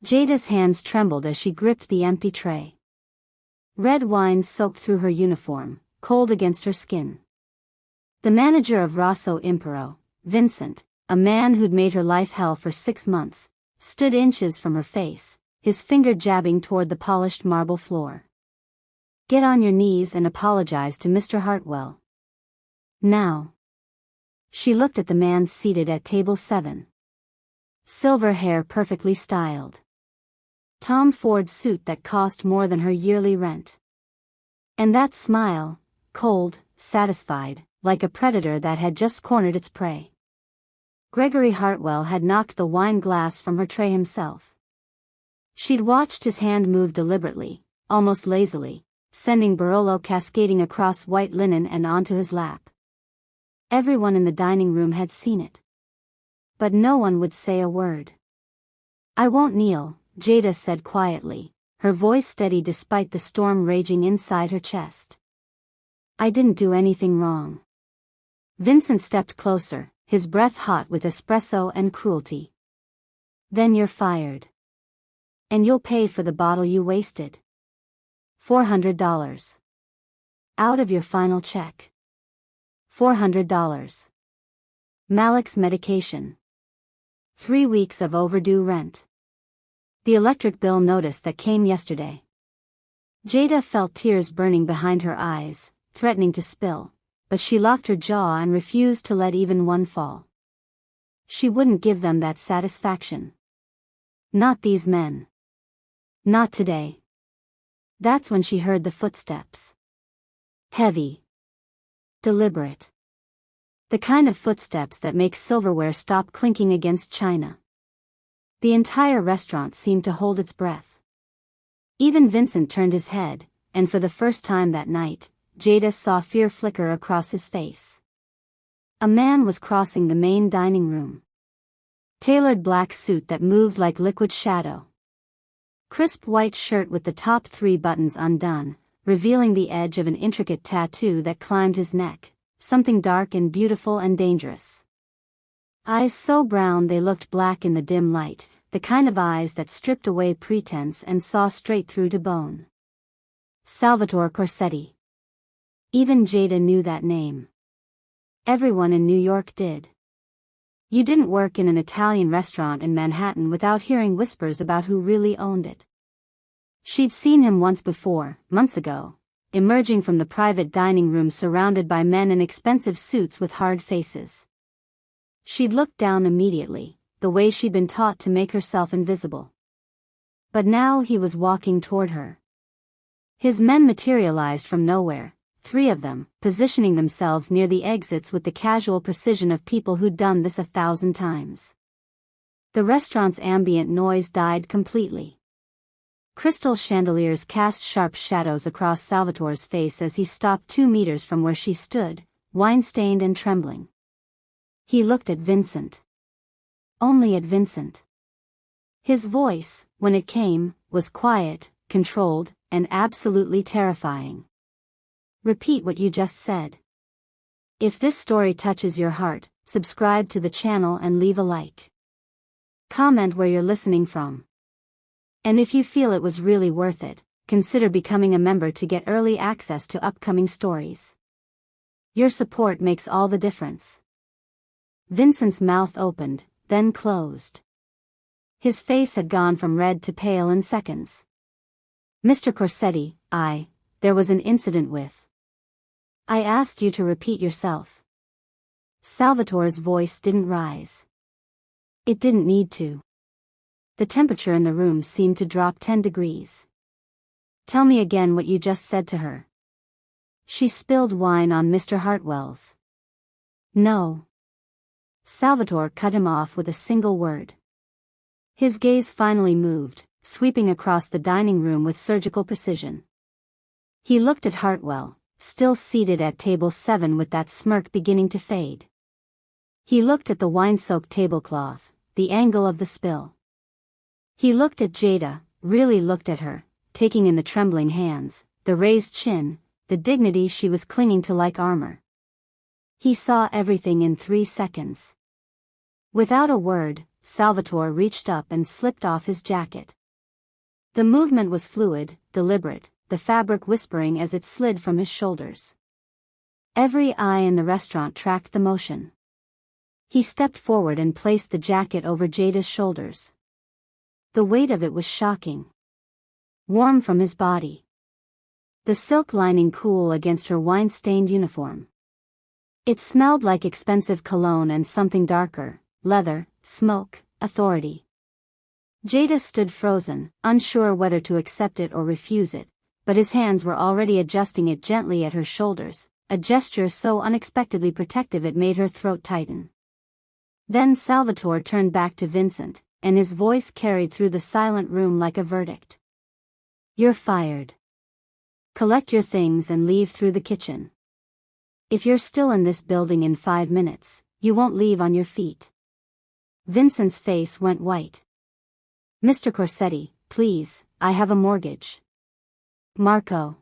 Jada's hands trembled as she gripped the empty tray. Red wine soaked through her uniform, cold against her skin. The manager of Rosso Impero, Vincent, a man who'd made her life hell for 6 months, stood inches from her face, his finger jabbing toward the polished marble floor. "Get on your knees and apologize to Mr. Hartwell. Now." She looked at the man seated at table 7. Silver hair perfectly styled. Tom Ford suit that cost more than her yearly rent. And that smile, cold, satisfied, like a predator that had just cornered its prey. Gregory Hartwell had knocked the wine glass from her tray himself. She'd watched his hand move deliberately, almost lazily, sending Barolo cascading across white linen and onto his lap. Everyone in the dining room had seen it. But no one would say a word. "I won't kneel," Jada said quietly, her voice steady despite the storm raging inside her chest. "I didn't do anything wrong." Vincent stepped closer, his breath hot with espresso and cruelty. "Then you're fired. And you'll pay for the bottle you wasted. $400. Out of your final check. $400. Malik's medication. 3 weeks of overdue rent. The electric bill notice that came yesterday." Jada felt tears burning behind her eyes, threatening to spill, but she locked her jaw and refused to let even one fall. She wouldn't give them that satisfaction. Not these men. Not today. That's when she heard the footsteps. Heavy. Deliberate. The kind of footsteps that make silverware stop clinking against china. The entire restaurant seemed to hold its breath. Even Vincent turned his head, and for the first time that night, Jada saw fear flicker across his face. A man was crossing the main dining room. Tailored black suit that moved like liquid shadow. Crisp white shirt with the top 3 buttons undone, revealing the edge of an intricate tattoo that climbed his neck, something dark and beautiful and dangerous. Eyes so brown they looked black in the dim light, the kind of eyes that stripped away pretense and saw straight through to bone. Salvatore Corsetti. Even Jada knew that name. Everyone in New York did. You didn't work in an Italian restaurant in Manhattan without hearing whispers about who really owned it. She'd seen him once before, months ago, emerging from the private dining room surrounded by men in expensive suits with hard faces. She'd looked down immediately, the way she'd been taught to make herself invisible. But now he was walking toward her. His men materialized from nowhere, 3 of them, positioning themselves near the exits with the casual precision of people who'd done this 1,000 times. The restaurant's ambient noise died completely. Crystal chandeliers cast sharp shadows across Salvatore's face as he stopped 2 meters from where she stood, wine-stained and trembling. He looked at Vincent. Only at Vincent. His voice, when it came, was quiet, controlled, and absolutely terrifying. "Repeat what you just said. If this story touches your heart, subscribe to the channel and leave a like. Comment where you're listening from. And if you feel it was really worth it, consider becoming a member to get early access to upcoming stories. Your support makes all the difference." Vincent's mouth opened, then closed. His face had gone from red to pale in seconds. "Mr. Corsetti, there was an incident with. I asked you to repeat yourself." Salvatore's voice didn't rise. It didn't need to. The temperature in the room seemed to drop 10 degrees. "Tell me again what you just said to her." "She spilled wine on Mr. Hartwell's." "No." Salvatore cut him off with a single word. His gaze finally moved, sweeping across the dining room with surgical precision. He looked at Hartwell, still seated at table 7 with that smirk beginning to fade. He looked at the wine-soaked tablecloth, the angle of the spill. He looked at Jada, really looked at her, taking in the trembling hands, the raised chin, the dignity she was clinging to like armor. He saw everything in 3 seconds. Without a word, Salvatore reached up and slipped off his jacket. The movement was fluid, deliberate, the fabric whispering as it slid from his shoulders. Every eye in the restaurant tracked the motion. He stepped forward and placed the jacket over Jada's shoulders. The weight of it was shocking. Warm from his body. The silk lining cool against her wine-stained uniform. It smelled like expensive cologne and something darker, leather, smoke, authority. Jada stood frozen, unsure whether to accept it or refuse it, but his hands were already adjusting it gently at her shoulders, a gesture so unexpectedly protective it made her throat tighten. Then Salvatore turned back to Vincent, and his voice carried through the silent room like a verdict. "You're fired. Collect your things and leave through the kitchen. If you're still in this building in 5 minutes, you won't leave on your feet." Vincent's face went white. "Mr. Corsetti, please, I have a mortgage." "Marco."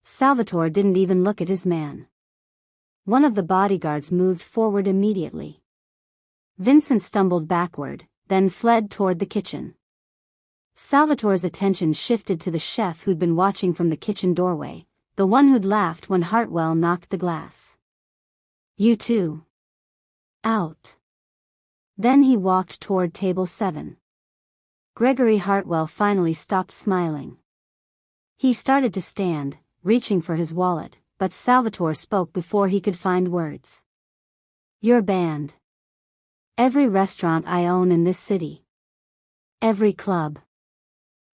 Salvatore didn't even look at his man. One of the bodyguards moved forward immediately. Vincent stumbled backward, then fled toward the kitchen. Salvatore's attention shifted to the chef who'd been watching from the kitchen doorway, the one who'd laughed when Hartwell knocked the glass. "You too. Out." Then he walked toward table 7. Gregory Hartwell finally stopped smiling. He started to stand, reaching for his wallet, but Salvatore spoke before he could find words. "You're banned. Every restaurant I own in this city. Every club.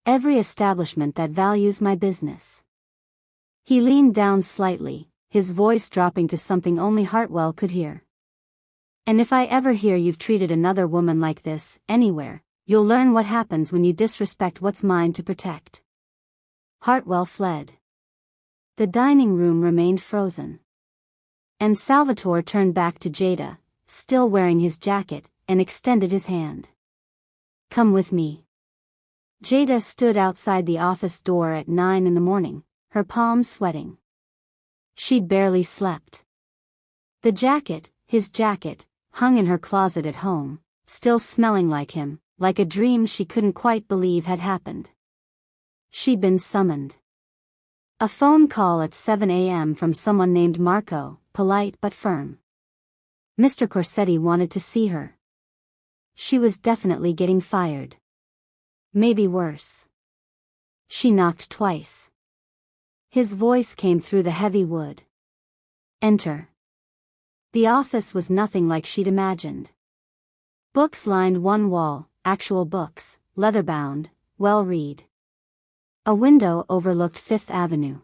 Every establishment that values my business." He leaned down slightly, his voice dropping to something only Hartwell could hear. "And if I ever hear you've treated another woman like this, anywhere, you'll learn what happens when you disrespect what's mine to protect." Hartwell fled. The dining room remained frozen. And Salvatore turned back to Jada, still wearing his jacket, and extended his hand. "Come with me." Jada stood outside the office door at 9 in the morning, her palms sweating. She'd barely slept. The jacket, his jacket, hung in her closet at home, still smelling like him, like a dream she couldn't quite believe had happened. She'd been summoned. A phone call at 7 a.m. from someone named Marco, polite but firm. Mr. Corsetti wanted to see her. She was definitely getting fired. Maybe worse. She knocked twice. His voice came through the heavy wood. "Enter." The office was nothing like she'd imagined. Books lined one wall, actual books, leather-bound, well-read. A window overlooked Fifth Avenue.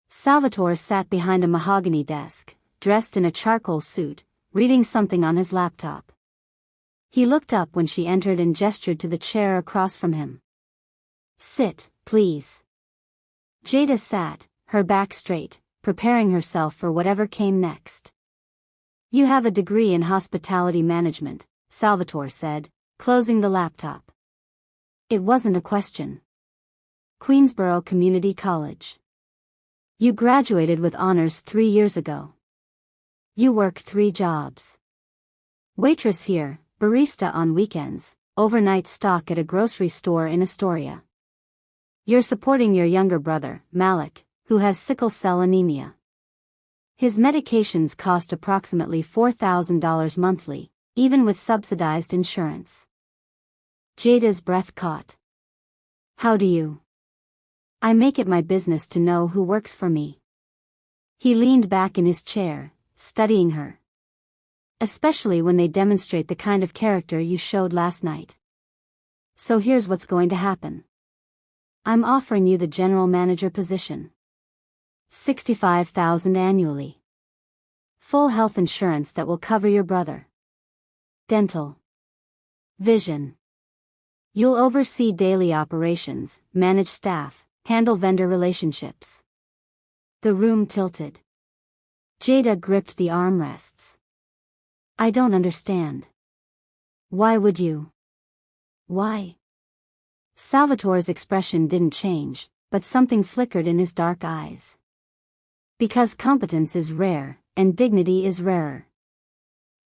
Salvatore sat behind a mahogany desk, dressed in a charcoal suit, reading something on his laptop. He looked up when she entered and gestured to the chair across from him. "Sit, please." Jada sat, her back straight, preparing herself for whatever came next. "You have a degree in hospitality management," Salvatore said, closing the laptop. It wasn't a question. "Queensboro Community College. You graduated with honors 3 years ago. You work 3 jobs. Waitress here, barista on weekends, overnight stock at a grocery store in Astoria. You're supporting your younger brother, Malik, who has sickle cell anemia. His medications cost approximately $4,000 monthly, even with subsidized insurance." Jada's breath caught. "How do you?" "I make it my business to know who works for me." He leaned back in his chair, studying her. "Especially when they demonstrate the kind of character you showed last night. So here's what's going to happen. I'm offering you the general manager position. $65,000 annually. Full health insurance that will cover your brother. Dental. Vision. You'll oversee daily operations, manage staff, handle vendor relationships." The room tilted. Jada gripped the armrests. "I don't understand. Why would you?" "Why?" Salvatore's expression didn't change, but something flickered in his dark eyes. "Because competence is rare, and dignity is rarer.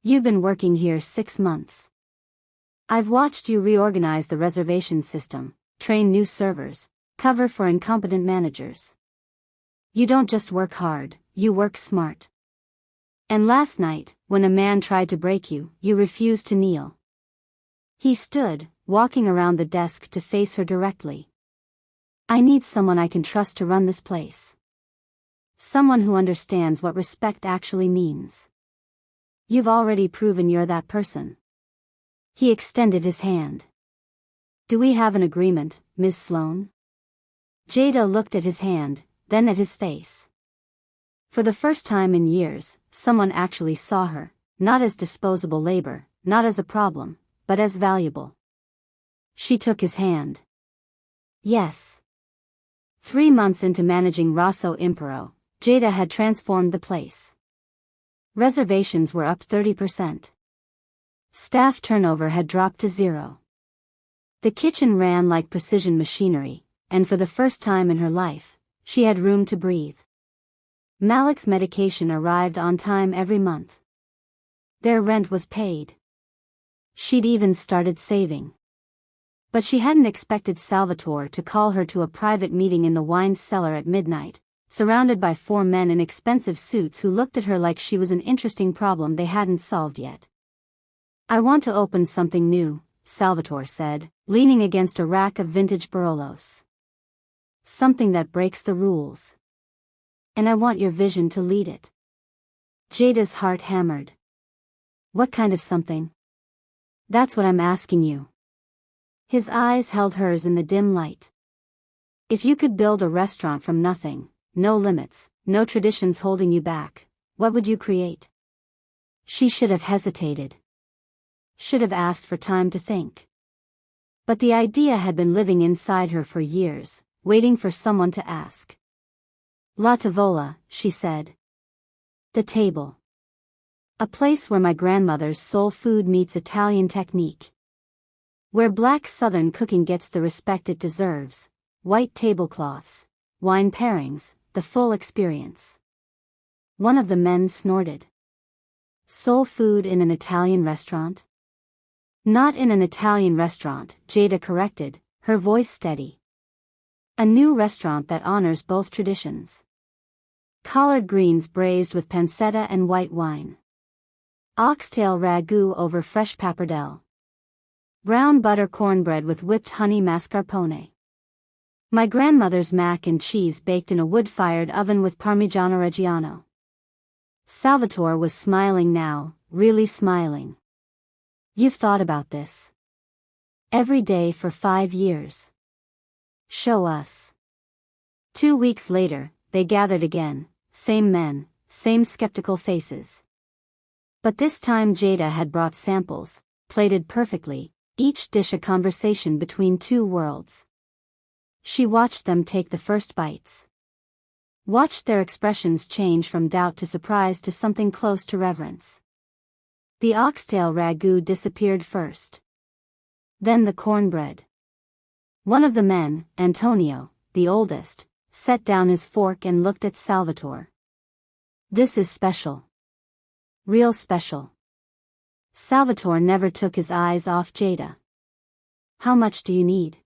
You've been working here 6 months. I've watched you reorganize the reservation system, train new servers, cover for incompetent managers. You don't just work hard, you work smart. And last night, when a man tried to break you, you refused to kneel. He stood, walking around the desk to face her directly. I need someone I can trust to run this place. Someone who understands what respect actually means. You've already proven you're that person. He extended his hand. Do we have an agreement, Ms. Sloan? Jada looked at his hand, then at his face. For the first time in years, someone actually saw her, not as disposable labor, not as a problem, but as valuable. She took his hand. Yes. 3 months into managing Rosso Impero, Jada had transformed the place. Reservations were up 30%. Staff turnover had dropped to 0. The kitchen ran like precision machinery, and for the first time in her life, she had room to breathe. Malik's medication arrived on time every month. Their rent was paid. She'd even started saving. But she hadn't expected Salvatore to call her to a private meeting in the wine cellar at midnight, surrounded by 4 men in expensive suits who looked at her like she was an interesting problem they hadn't solved yet. I want to open something new, Salvatore said, leaning against a rack of vintage Barolos. Something that breaks the rules. And I want your vision to lead it. Jada's heart hammered. What kind of something? That's what I'm asking you. His eyes held hers in the dim light. If you could build a restaurant from nothing, no limits, no traditions holding you back, what would you create? She should have hesitated. Should have asked for time to think. But the idea had been living inside her for years, waiting for someone to ask. La Tavola, she said. The table. A place where my grandmother's soul food meets Italian technique. Where black Southern cooking gets the respect it deserves, white tablecloths, wine pairings, the full experience. One of the men snorted. Soul food in an Italian restaurant? Not in an Italian restaurant, Jada corrected, her voice steady. A new restaurant that honors both traditions. Collard greens braised with pancetta and white wine. Oxtail ragu over fresh pappardelle. Brown butter cornbread with whipped honey mascarpone. My grandmother's mac and cheese baked in a wood-fired oven with Parmigiano Reggiano. Salvatore was smiling now, really smiling. You've thought about this. Every day for 5 years. Show us. 2 weeks later, they gathered again, same men, same skeptical faces. But this time Jada had brought samples, plated perfectly, each dish a conversation between 2 worlds. She watched them take the first bites. Watched their expressions change from doubt to surprise to something close to reverence. The oxtail ragu disappeared first. Then the cornbread. One of the men, Antonio, the oldest, set down his fork and looked at Salvatore. This is special. Real special. Salvatore never took his eyes off Jada. How much do you need?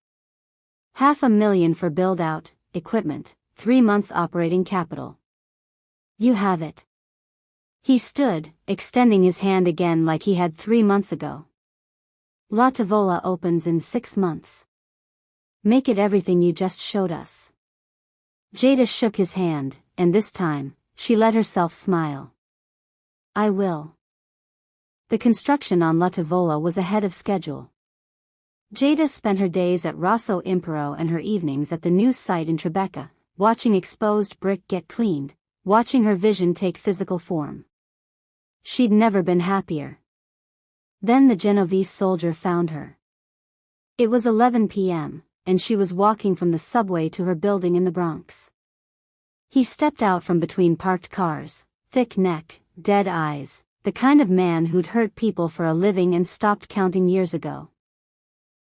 $500,000 for build-out, equipment, 3 months operating capital. You have it. He stood, extending his hand again like he had 3 months ago. La Tavola opens in 6 months. Make it everything you just showed us. Jada shook his hand, and this time, she let herself smile. I will. The construction on La Tavola was ahead of schedule. Jada spent her days at Rosso Impero and her evenings at the new site in Tribeca, watching exposed brick get cleaned, watching her vision take physical form. She'd never been happier. Then the Genovese soldier found her. It was 11 p.m., and she was walking from the subway to her building in the Bronx. He stepped out from between parked cars, thick neck, dead eyes, the kind of man who'd hurt people for a living and stopped counting years ago.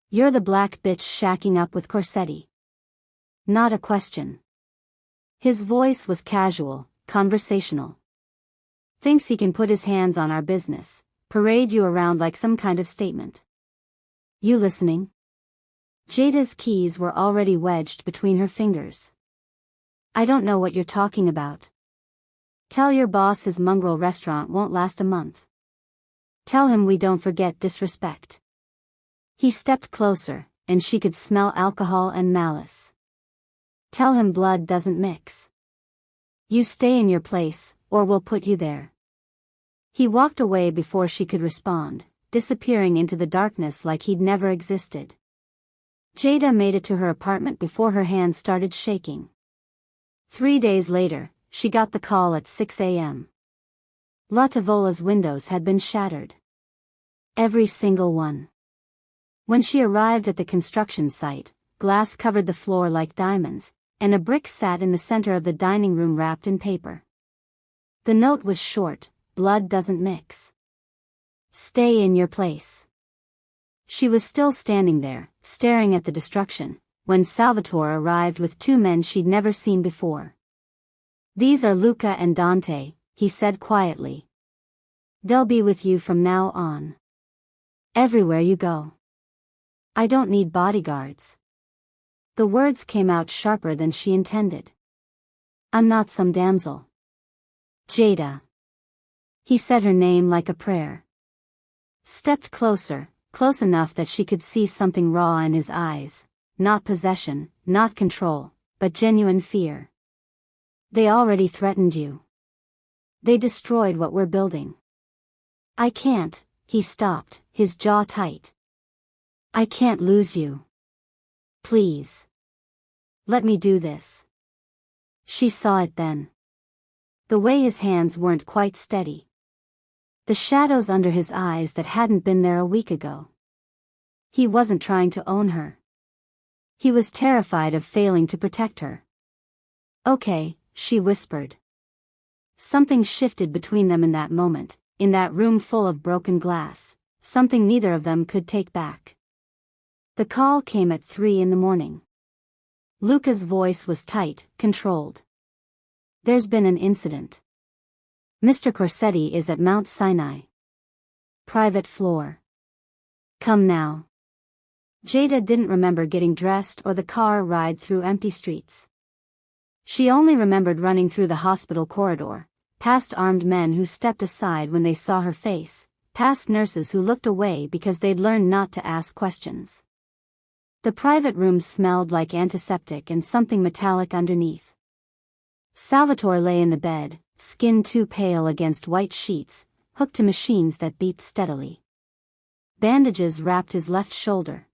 You're the black bitch shacking up with Corsetti. Not a question. His voice was casual, conversational. Thinks he can put his hands on our business, parade you around like some kind of statement. You listening? Jada's keys were already wedged between her fingers. I don't know what you're talking about. Tell your boss his mongrel restaurant won't last a month. Tell him we don't forget disrespect. He stepped closer, and she could smell alcohol and malice. Tell him blood doesn't mix. You stay in your place, or we'll put you there. He walked away before she could respond, disappearing into the darkness like he'd never existed. Jada made it to her apartment before her hands started shaking. 3 days later, she got the call at 6 a.m. La Tavola's windows had been shattered. Every single one. When she arrived at the construction site, glass covered the floor like diamonds, and a brick sat in the center of the dining room wrapped in paper. The note was short: blood doesn't mix. Stay in your place. She was still standing there, staring at the destruction, when Salvatore arrived with 2 men she'd never seen before. These are Luca and Dante, he said quietly. They'll be with you from now on. Everywhere you go. I don't need bodyguards. The words came out sharper than she intended. I'm not some damsel. Jada. He said her name like a prayer. Stepped closer, close enough that she could see something raw in his eyes, not possession, not control, but genuine fear. They already threatened you. They destroyed what we're building. I can't, he stopped, his jaw tight. I can't lose you. Please. Let me do this. She saw it then. The way his hands weren't quite steady. The shadows under his eyes that hadn't been there a week ago. He wasn't trying to own her. He was terrified of failing to protect her. Okay, she whispered. Something shifted between them in that moment, in that room full of broken glass, something neither of them could take back. The call came at 3 a.m. Luca's voice was tight, controlled. There's been an incident. Mr. Corsetti is at Mount Sinai. Private floor. Come now. Jada didn't remember getting dressed or the car ride through empty streets. She only remembered running through the hospital corridor, past armed men who stepped aside when they saw her face, past nurses who looked away because they'd learned not to ask questions. The private room smelled like antiseptic and something metallic underneath. Salvatore lay in the bed, skin too pale against white sheets, hooked to machines that beeped steadily. Bandages wrapped his left shoulder.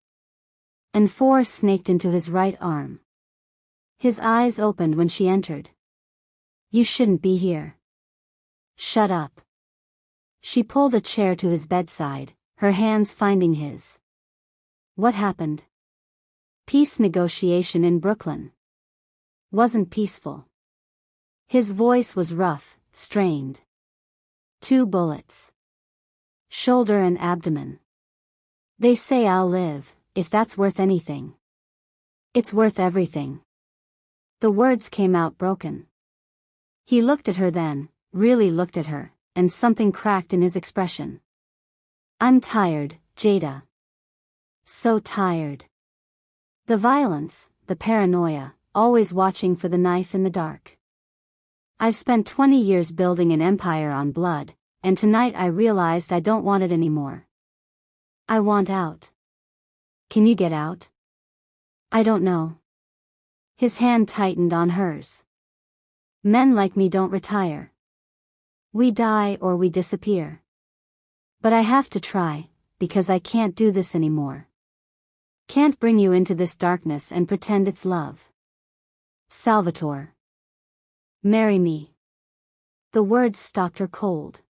And 4 snaked into his right arm. His eyes opened when she entered. You shouldn't be here. Shut up. She pulled a chair to his bedside, her hands finding his. What happened? Peace negotiation in Brooklyn. Wasn't peaceful. His voice was rough, strained. 2 bullets. Shoulder and abdomen. They say I'll live, if that's worth anything. It's worth everything. The words came out broken. He looked at her then, really looked at her, and something cracked in his expression. I'm tired, Jada. So tired. The violence, the paranoia, always watching for the knife in the dark. I've spent 20 years building an empire on blood, and tonight I realized I don't want it anymore. I want out. Can you get out? I don't know. His hand tightened on hers. Men like me don't retire. We die or we disappear. But I have to try, because I can't do this anymore. Can't bring you into this darkness and pretend it's love. Salvatore. Marry me. The words stopped her cold.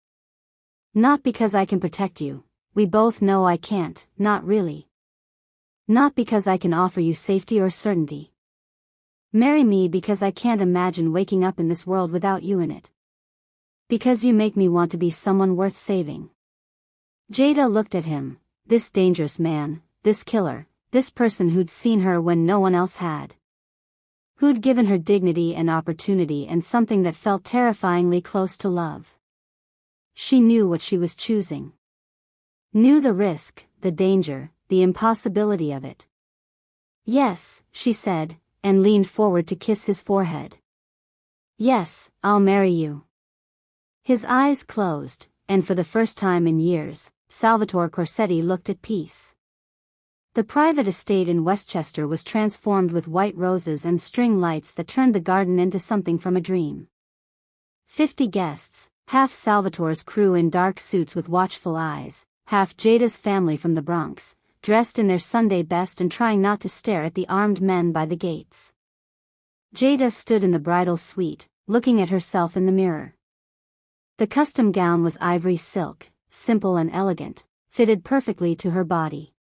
Not because I can protect you, we both know I can't, not really. Not because I can offer you safety or certainty. Marry me because I can't imagine waking up in this world without you in it. Because you make me want to be someone worth saving. Jada looked at him, this dangerous man, this killer, this person who'd seen her when no one else had. Who'd given her dignity and opportunity and something that felt terrifyingly close to love. She knew what she was choosing. Knew the risk, the danger, the impossibility of it. "Yes," she said, and leaned forward to kiss his forehead. "Yes, I'll marry you." His eyes closed, and for the first time in years, Salvatore Corsetti looked at peace. The private estate in Westchester was transformed with white roses and string lights that turned the garden into something from a dream. 50 guests, half Salvatore's crew in dark suits with watchful eyes, half Jada's family from the Bronx, dressed in their Sunday best and trying not to stare at the armed men by the gates. Jada stood in the bridal suite, looking at herself in the mirror. The custom gown was ivory silk, simple and elegant, fitted perfectly to her body.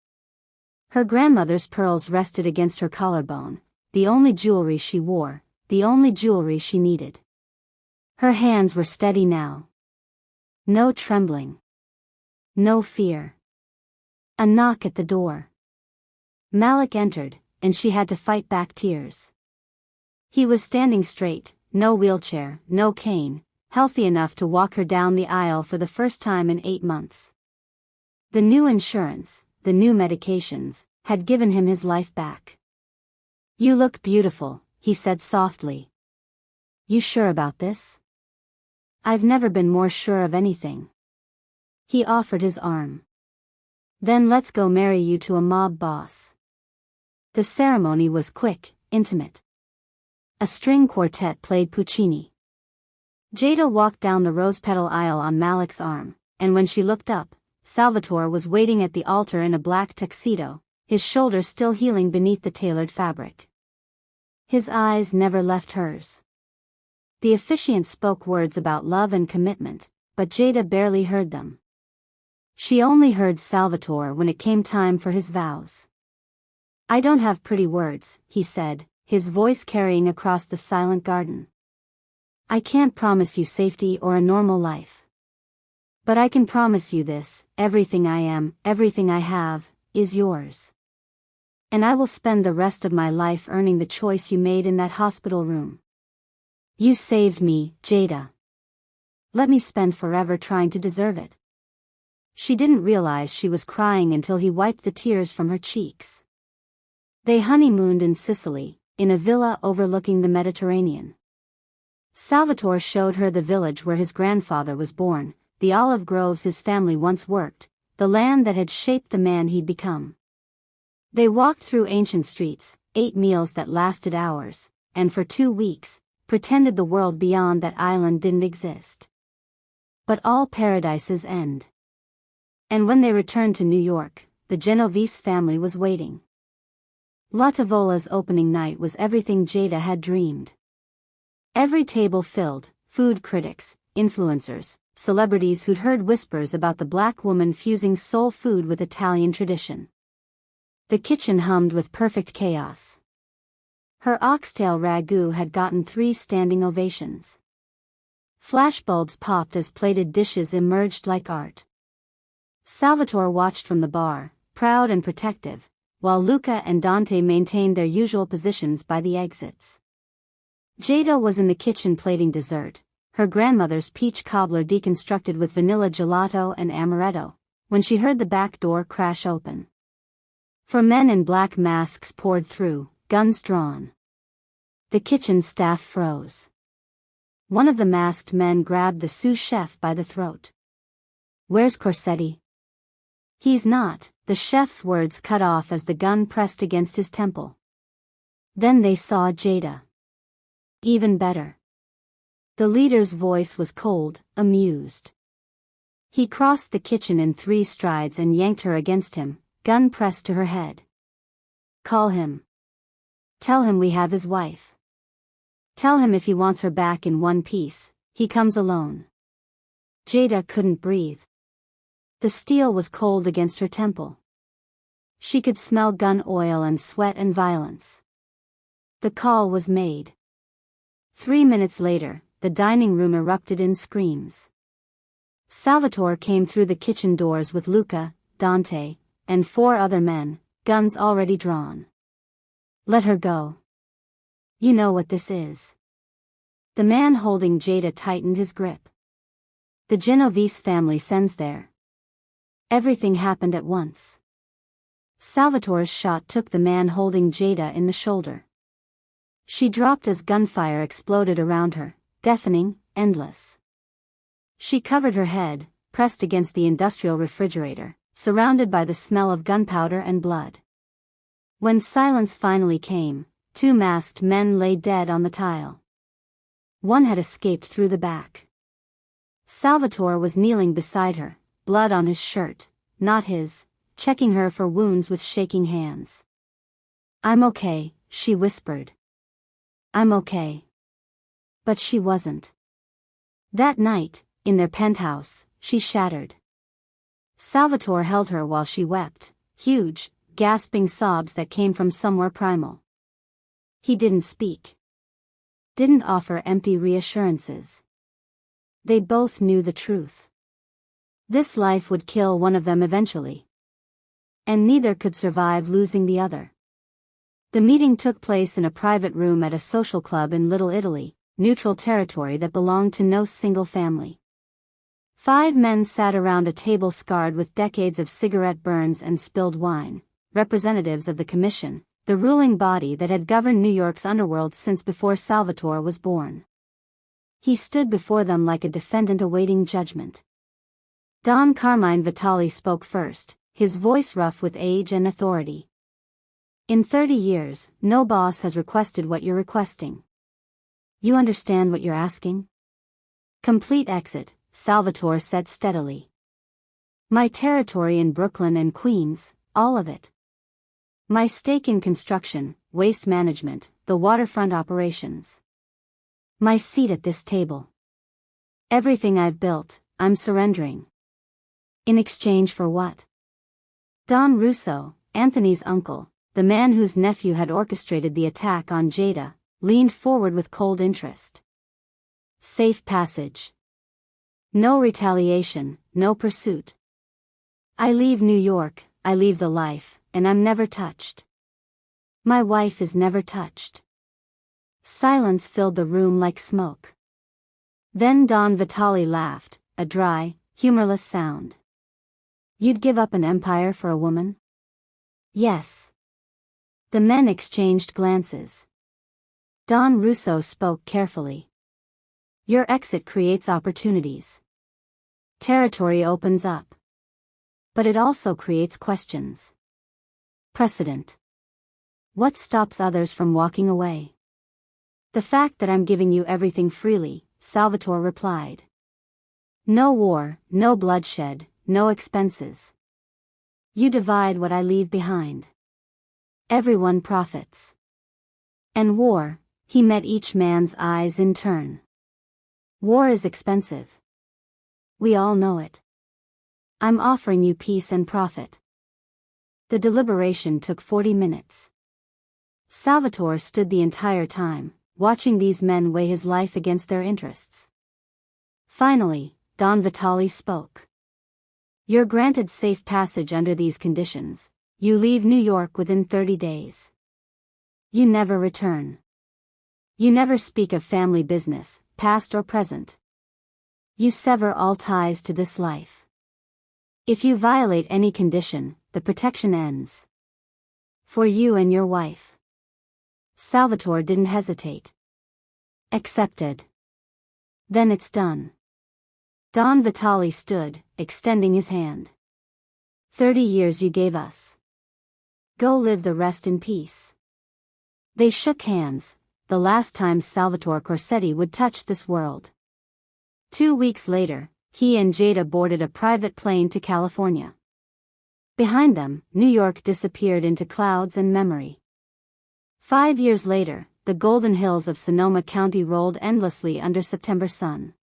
Her grandmother's pearls rested against her collarbone, the only jewelry she wore, the only jewelry she needed. Her hands were steady now. No trembling. No fear. A knock at the door. Malik entered, and she had to fight back tears. He was standing straight, no wheelchair, no cane, healthy enough to walk her down the aisle for the first time in 8 months. The new insurance, the new medications, had given him his life back. "You look beautiful," he said softly. "You sure about this?" "I've never been more sure of anything." He offered his arm. "Then let's go marry you to a mob boss." The ceremony was quick, intimate. A string quartet played Puccini. Jada walked down the rose-petal aisle on Malik's arm, and when she looked up, Salvatore was waiting at the altar in a black tuxedo, his shoulders still healing beneath the tailored fabric. His eyes never left hers. The officiant spoke words about love and commitment, but Jada barely heard them. She only heard Salvatore when it came time for his vows. "I don't have pretty words," he said, his voice carrying across the silent garden. "I can't promise you safety or a normal life. But I can promise you this: everything I am, everything I have, is yours. And I will spend the rest of my life earning the choice you made in that hospital room. You saved me, Jada. Let me spend forever trying to deserve it." She didn't realize she was crying until he wiped the tears from her cheeks. They honeymooned in Sicily, in a villa overlooking the Mediterranean. Salvatore showed her the village where his grandfather was born, the olive groves his family once worked, the land that had shaped the man he'd become. They walked through ancient streets, ate meals that lasted hours, and for 2 weeks, pretended the world beyond that island didn't exist. But all paradises end. And when they returned to New York, the Genovese family was waiting. La Tavola's opening night was everything Jada had dreamed. Every table filled, food critics, influencers, celebrities who'd heard whispers about the black woman fusing soul food with Italian tradition. The kitchen hummed with perfect chaos. Her oxtail ragu had gotten 3 standing ovations. Flashbulbs popped as plated dishes emerged like art. Salvatore watched from the bar, proud and protective, while Luca and Dante maintained their usual positions by the exits. Jada was in the kitchen plating dessert, her grandmother's peach cobbler deconstructed with vanilla gelato and amaretto, when she heard the back door crash open. 4 men in black masks poured through, guns drawn. The kitchen staff froze. One of the masked men grabbed the sous chef by the throat. "Where's Corsetti?" "He's not," the chef's words cut off as the gun pressed against his temple. Then they saw Jada. Even better. The leader's voice was cold, amused. He crossed the kitchen in 3 strides and yanked her against him, gun pressed to her head. "Call him. Tell him we have his wife. Tell him if he wants her back in one piece, he comes alone." Jada couldn't breathe. The steel was cold against her temple. She could smell gun oil and sweat and violence. The call was made. 3 minutes later, the dining room erupted in screams. Salvatore came through the kitchen doors with Luca, Dante, and 4 other men, guns already drawn. "Let her go. You know what this is." The man holding Jada tightened his grip. "The Genovese family sends there." Everything happened at once. Salvatore's shot took the man holding Jada in the shoulder. She dropped as gunfire exploded around her, deafening, endless. She covered her head, pressed against the industrial refrigerator, surrounded by the smell of gunpowder and blood. When silence finally came, two masked men lay dead on the tile. One had escaped through the back. Salvatore was kneeling beside her, blood on his shirt, not his, checking her for wounds with shaking hands. "I'm okay," she whispered. "I'm okay." But she wasn't. That night, in their penthouse, she shattered. Salvatore held her while she wept, huge, gasping sobs that came from somewhere primal. He didn't speak. Didn't offer empty reassurances. They both knew the truth. This life would kill one of them eventually. And neither could survive losing the other. The meeting took place in a private room at a social club in Little Italy, neutral territory that belonged to no single family. 5 men sat around a table scarred with decades of cigarette burns and spilled wine, representatives of the commission, the ruling body that had governed New York's underworld since before Salvatore was born. He stood before them like a defendant awaiting judgment. Don Carmine Vitali spoke first, his voice rough with age and authority. "In 30 years, no boss has requested what you're requesting. You understand what you're asking?" "Complete exit," Salvatore said steadily. "My territory in Brooklyn and Queens, all of it. My stake in construction, waste management, the waterfront operations. My seat at this table. Everything I've built, I'm surrendering." In exchange for what? Don Russo, Anthony's uncle, the man whose nephew had orchestrated the attack on Jada, leaned forward with cold interest. "Safe passage. No retaliation, no pursuit. I leave New York, I leave the life, and I'm never touched. My wife is never touched." Silence filled the room like smoke. Then Don Vitali laughed, a dry, humorless sound. "You'd give up an empire for a woman?" "Yes." The men exchanged glances. Don Russo spoke carefully. "Your exit creates opportunities. Territory opens up. But it also creates questions. Precedent. What stops others from walking away?" "The fact that I'm giving you everything freely," Salvatore replied. "No war, no bloodshed, no expenses. You divide what I leave behind. Everyone profits. And war," he met each man's eyes in turn. "War is expensive. We all know it. I'm offering you peace and profit." The deliberation took 40 minutes. Salvatore stood the entire time, watching these men weigh his life against their interests. Finally, Don Vitali spoke. "You're granted safe passage under these conditions. You leave New York within 30 days. You never return. You never speak of family business, past or present. You sever all ties to this life. If you violate any condition, the protection ends. For you and your wife." Salvatore didn't hesitate. "Accepted. Then it's done." Don Vitali stood, extending his hand. 30 years you gave us. Go live the rest in peace." They shook hands, the last time Salvatore Corsetti would touch this world. 2 weeks later, he and Jada boarded a private plane to California. Behind them, New York disappeared into clouds and memory. 5 years later, the golden hills of Sonoma County rolled endlessly under September sun.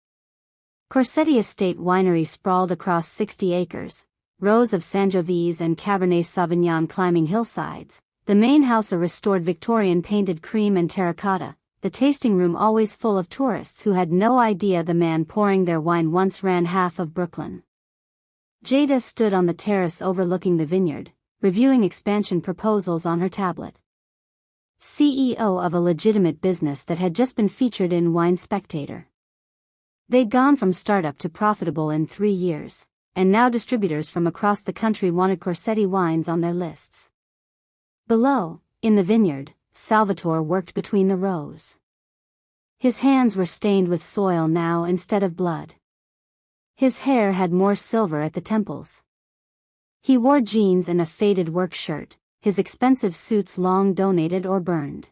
Corsetti Estate Winery sprawled across 60 acres, rows of Sangiovese and Cabernet Sauvignon climbing hillsides, the main house a restored Victorian painted cream and terracotta, the tasting room always full of tourists who had no idea the man pouring their wine once ran half of Brooklyn. Jada stood on the terrace overlooking the vineyard, reviewing expansion proposals on her tablet. CEO of a legitimate business that had just been featured in Wine Spectator. They'd gone from startup to profitable in 3 years, and now distributors from across the country wanted Corsetti wines on their lists. Below, in the vineyard, Salvatore worked between the rows. His hands were stained with soil now instead of blood. His hair had more silver at the temples. He wore jeans and a faded work shirt, his expensive suits long donated or burned.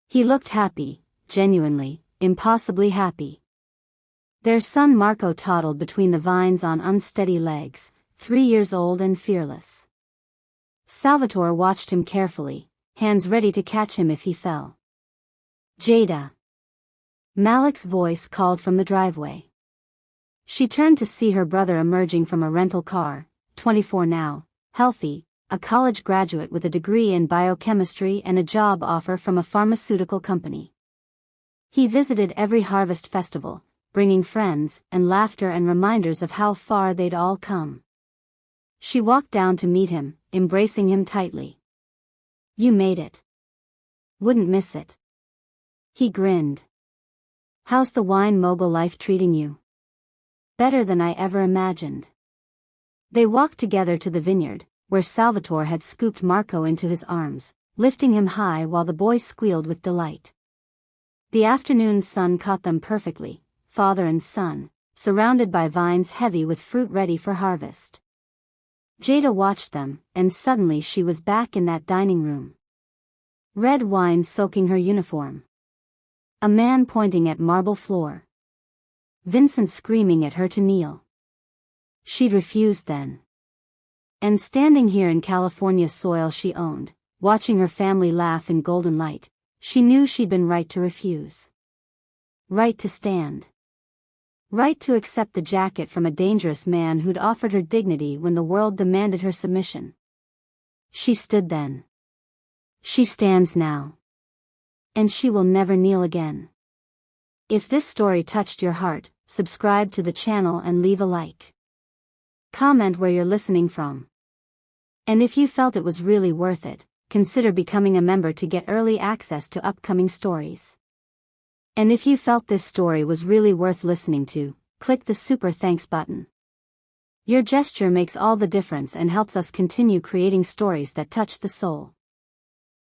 He looked happy, genuinely, impossibly happy. Their son Marco toddled between the vines on unsteady legs, 3 years old and fearless. Salvatore watched him carefully, hands ready to catch him if he fell. Jada. Malik's voice called from the driveway. She turned to see her brother emerging from a rental car, 24 now, healthy, a college graduate with a degree in biochemistry and a job offer from a pharmaceutical company. He visited every harvest festival, bringing friends and laughter and reminders of how far they'd all come. She walked down to meet him, embracing him tightly. "You made it. Wouldn't miss it." He grinned. "How's the wine mogul life treating you?" "Better than I ever imagined." They walked together to the vineyard, where Salvatore had scooped Marco into his arms, lifting him high while the boy squealed with delight. The afternoon sun caught them perfectly, father and son, surrounded by vines heavy with fruit ready for harvest. Jada watched them, and suddenly she was back in that dining room. Red wine soaking her uniform. A man pointing at marble floor. Vincent screaming at her to kneel. She'd refused then. And standing here in California soil she owned, watching her family laugh in golden light, she knew she'd been right to refuse. Right to stand. Right to accept the jacket from a dangerous man who'd offered her dignity when the world demanded her submission. She stood then. She stands now. And she will never kneel again. If this story touched your heart, subscribe to the channel and leave a like. Comment where you're listening from. And if you felt it was really worth it, consider becoming a member to get early access to upcoming stories. And if you felt this story was really worth listening to, click the super thanks button. Your gesture makes all the difference and helps us continue creating stories that touch the soul.